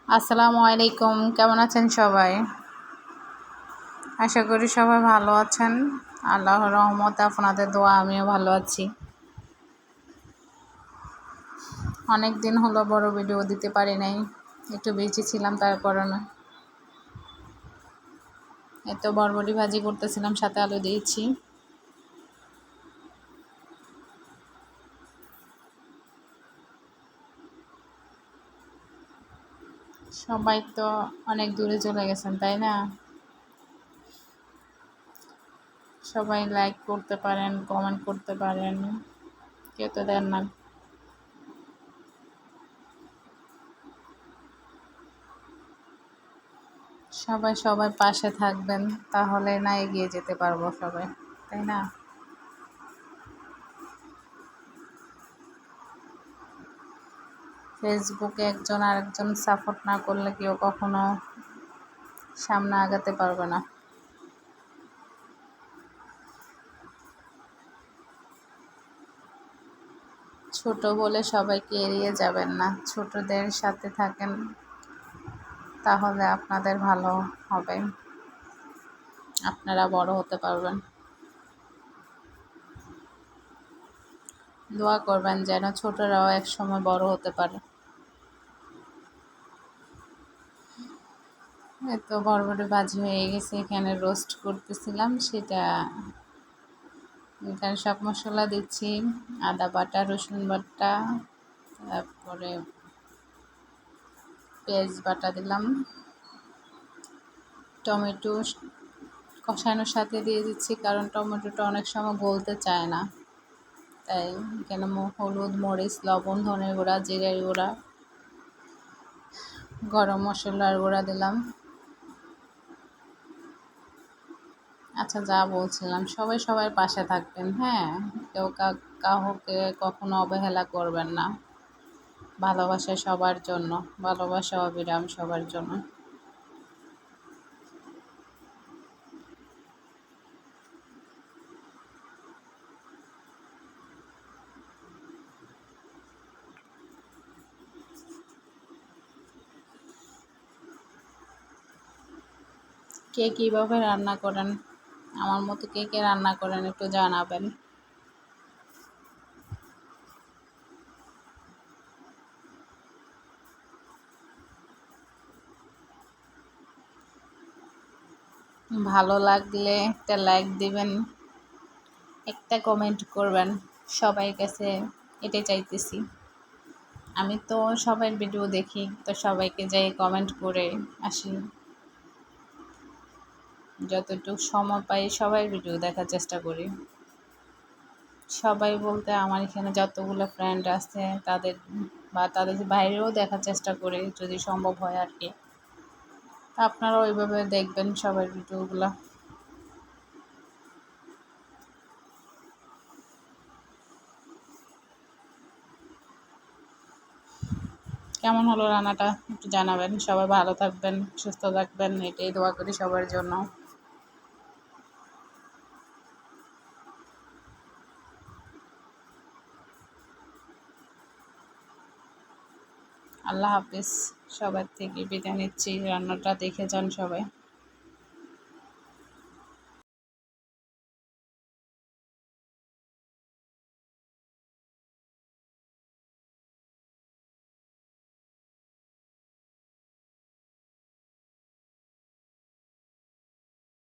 আসসালামু আলাইকুম, কেমন আছেন সবাই? আশা করি সবাই ভালো আছেন। আল্লাহর রহমতে আপনাদের দোয়া আমিও ভালো আছি। অনেক দিন হলো বড় ভিডিও দিতে পারি নাই, একটু বিজি ছিলাম, তার কারণে এত বরবটি ভাজি করতেছিলাম, সাথে আলু দিয়েছি। সবাই তো অনেক দূরে চলে গেছেন, তাই না? সবাই লাইক করতে পারেন, কমেন্ট করতে পারেন, কেউ তো দেন না। সবাই সবাই পাশে থাকবেন, তাহলে না এগিয়ে যেতে পারবো সবাই, তাই না? ফেসবুকে একজন আরেকজন সাপোর্ট না করলে কেউ কখনো সামনে আগাতে পারবে না। ছোট বলে সবাইকে এড়িয়ে যাবেন না, ছোটদের সাথে থাকেন, তাহলে আপনাদের ভালো হবে, আপনারা বড় হতে পারবেন। দোয়া করবেন যেন ছোটরাও একসময় বড় হতে পারে। তো বরবটি ভাজি হয়ে গেছে, এখানে রোস্ট করতেছিলাম, সেটা এখানে সব মশলা দিচ্ছি, আদা বাটা, রসুন বাটা, তারপরে পেঁয়াজ বাটা দিলাম, টমেটো কষানোর সাথে দিয়ে দিচ্ছি, কারণ টমেটোটা অনেক সময় গলতে চায় না, তাই এখানে হলুদ, মরিচ, লবণ, ধনের গুঁড়া, জিরের গুঁড়া, গরম মশলার গুঁড়া দিলাম। আচ্ছা, যা বলছিলাম, সবাই সবার পাশে থাকবেন, হ্যাঁ? কেউ কাউকে কখনো অবহেলা করবেন না। ভালোবাসা সবার জন্য, ভালোবাসা অবিরাম সবার জন্য। কে কীভাবে রান্না করেন, আমার মতো কে কে রান্না করেন, একটু জানাবেন। ভালো লাগলে একটা লাইক দিবেন, একটা কমেন্ট করবেন, সবার কাছে এটাই চাইতেছি। আমি তো সবার ভিডিও দেখি, তো সবাইকে যাই কমেন্ট করে আসি, যতটুকু সময় পাই সবার ভিডিও দেখার চেষ্টা করি। সবাই বলতে আমার এখানে যতগুলো ফ্রেন্ড আছে তাদের বা তাদের বাইরেও দেখার চেষ্টা করি যদি সম্ভব হয় আর কি। আপনারা ওইভাবে দেখবেন সবার ভিডিওগুলো। কেমন হলো রান্নাটা একটু জানাবেন। সবাই ভালো থাকবেন, সুস্থ থাকবেন, এটাই দোয়া করি সবার জন্য। আল্লাহ হাফিজ। সবার থেকে বিদায় নিচ্ছি, রান্নাটা দেখে যান সবাই।